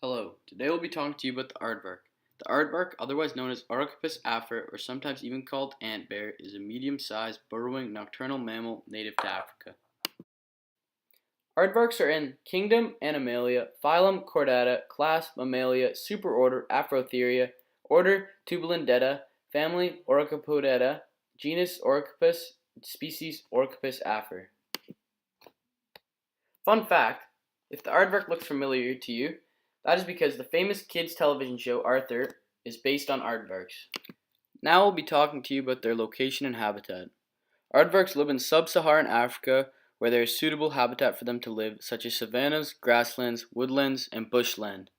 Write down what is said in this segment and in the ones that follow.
Hello, today we'll be talking to you about the aardvark. The aardvark, otherwise known as Orcopus afra or sometimes even called ant bear, is a medium-sized burrowing nocturnal mammal native to Africa. Aardvarks are in kingdom Animalia, phylum Chordata, class Mammalia, superorder Afrotheria, order Tubulindeta, family Orcopodeta, genus Orcopus, species Orcopus afra. Fun fact, if the aardvark looks familiar to you, that is because the famous kids television show Arthur is based on aardvarks. Now we'll be talking to you about their location and habitat. Aardvarks live in sub-Saharan Africa where there is suitable habitat for them to live, such as savannas, grasslands, woodlands, and bushland.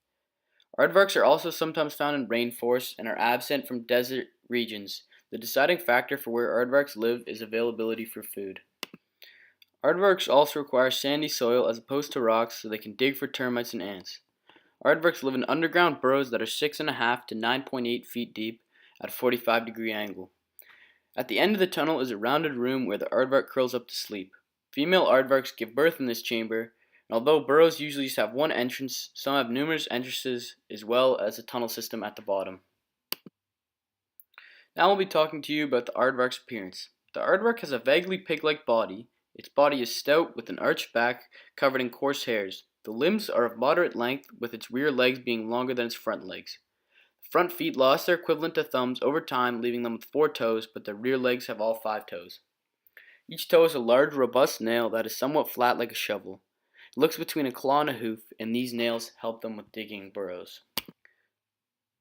Aardvarks are also sometimes found in rainforests and are absent from desert regions. The deciding factor for where aardvarks live is availability for food. Aardvarks also require sandy soil as opposed to rocks so they can dig for termites and ants. Aardvarks live in underground burrows that are 6.5 to 9.8 feet deep at a 45-degree angle. At the end of the tunnel is a rounded room where the aardvark curls up to sleep. Female aardvarks give birth in this chamber, and although burrows usually just have one entrance, some have numerous entrances as well as a tunnel system at the bottom. Now we'll be talking to you about the aardvark's appearance. The aardvark has a vaguely pig-like body. Its body is stout with an arched back covered in coarse hairs. The limbs are of moderate length, with its rear legs being longer than its front legs. The front feet lost their equivalent to thumbs over time, leaving them with 4 toes, but the rear legs have all 5 toes. Each toe is a large, robust nail that is somewhat flat like a shovel. It looks between a claw and a hoof, and these nails help them with digging burrows.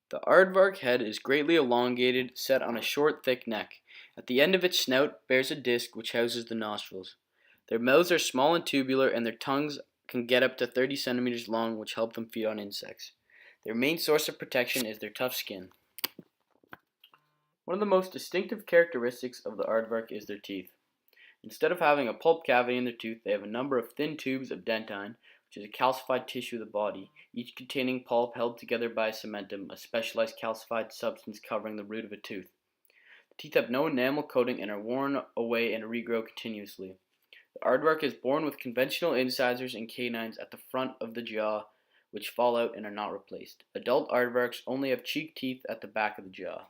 The aardvark head is greatly elongated, set on a short, thick neck. At the end of its snout bears a disc which houses the nostrils. Their mouths are small and tubular, and their tongues can get up to 30 centimeters long, which help them feed on insects. Their main source of protection is their tough skin. One of the most distinctive characteristics of the aardvark is their teeth. Instead of having a pulp cavity in their tooth, they have a number of thin tubes of dentine, which is a calcified tissue of the body, each containing pulp held together by a cementum, a specialized calcified substance covering the root of a tooth. The teeth have no enamel coating and are worn away and regrow continuously. The aardvark is born with conventional incisors and canines at the front of the jaw, which fall out and are not replaced. Adult aardvarks only have cheek teeth at the back of the jaw.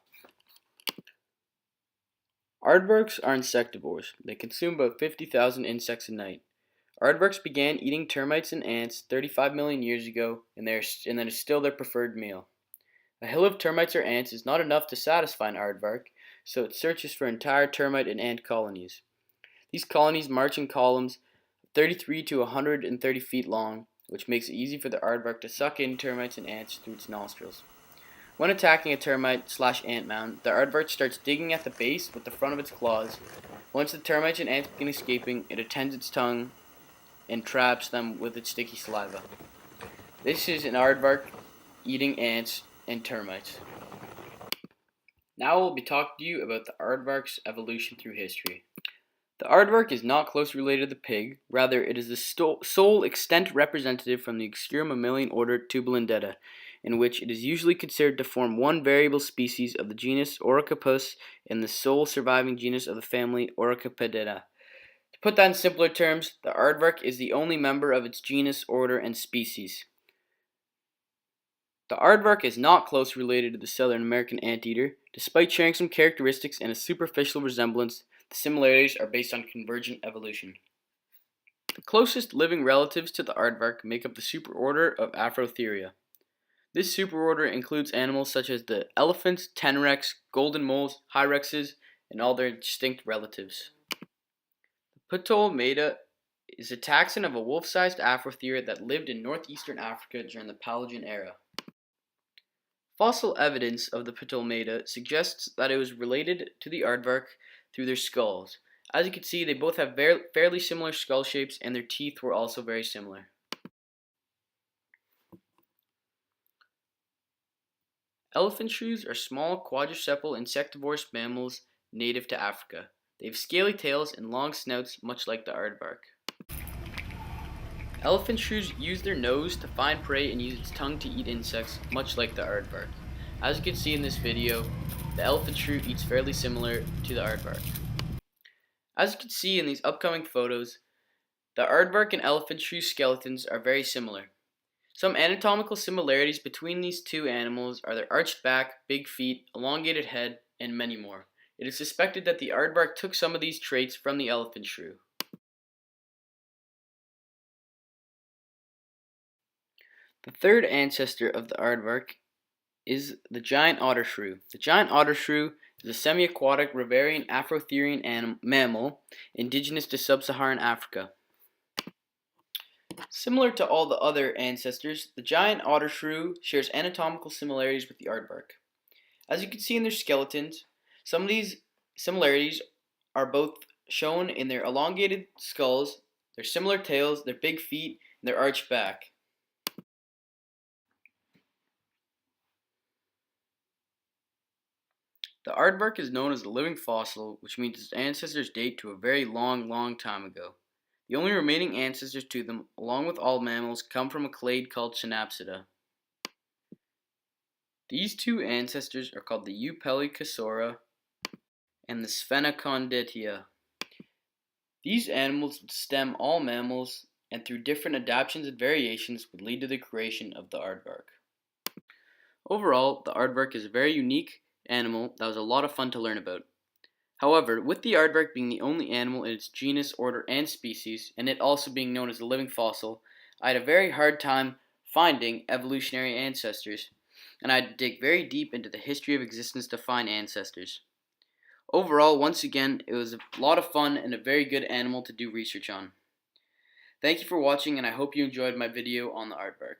Aardvarks are insectivores. They consume about 50,000 insects a night. Aardvarks began eating termites and ants 35 million years ago, and that is still their preferred meal. A hill of termites or ants is not enough to satisfy an aardvark, so it searches for entire termite and ant colonies. These colonies march in columns 33 to 130 feet long, which makes it easy for the aardvark to suck in termites and ants through its nostrils. When attacking a termite/ant mound, the aardvark starts digging at the base with the front of its claws. Once the termites and ants begin escaping, it attends its tongue and traps them with its sticky saliva. This is an aardvark eating ants and termites. Now we'll be talking to you about the aardvark's evolution through history. The aardvark is not closely related to the pig, rather it is the sole extant representative from the obscure mammalian order Tubulindeta, in which it is usually considered to form one variable species of the genus Orcopus and the sole surviving genus of the family Orcopedeta. To put that in simpler terms, the aardvark is the only member of its genus, order, and species. The aardvark is not closely related to the Southern American anteater. Despite sharing some characteristics and a superficial resemblance, the similarities are based on convergent evolution. The closest living relatives to the aardvark make up the superorder of Afrotheria. This superorder includes animals such as the elephants, tenrecs, golden moles, hyrexes, and all their distinct relatives. The Ptolemaida is a taxon of a wolf-sized Afrotheria that lived in northeastern Africa during the Paleogene era. Fossil evidence of the Ptolemaida suggests that it was related to the aardvark through their skulls. As you can see, they both have fairly similar skull shapes, and their teeth were also very similar. Elephant shrews are small quadrucepal insectivorous mammals native to Africa. They have scaly tails and long snouts, much like the aardvark. Elephant shrews use their nose to find prey and use its tongue to eat insects, much like the aardvark. As you can see in this video, the elephant shrew eats fairly similar to the aardvark. As you can see in these upcoming photos, the aardvark and elephant shrew skeletons are very similar. Some anatomical similarities between these two animals are their arched back, big feet, elongated head, and many more. It is suspected that the aardvark took some of these traits from the elephant shrew. The third ancestor of the aardvark is the giant otter shrew. The giant otter shrew is a semi-aquatic riverian afrotherian mammal indigenous to sub-Saharan Africa. Similar to all the other ancestors, the giant otter shrew shares anatomical similarities with the aardvark. As you can see in their skeletons, some of these similarities are both shown in their elongated skulls, their similar tails, their big feet, and their arched back. The aardvark is known as a living fossil, which means its ancestors date to a very long time ago. The only remaining ancestors to them, along with all mammals, come from a clade called Synapsida. These two ancestors are called the Eupelicosaura and the Sphenacondytia. These animals would stem all mammals, and through different adaptations and variations would lead to the creation of the aardvark. Overall, the aardvark is a very unique animal that was a lot of fun to learn about. However, with the aardvark being the only animal in its genus, order, and species, and it also being known as a living fossil, I had a very hard time finding evolutionary ancestors, and I had to dig very deep into the history of existence to find ancestors. Overall, once again, it was a lot of fun and a very good animal to do research on. Thank you for watching, and I hope you enjoyed my video on the aardvark.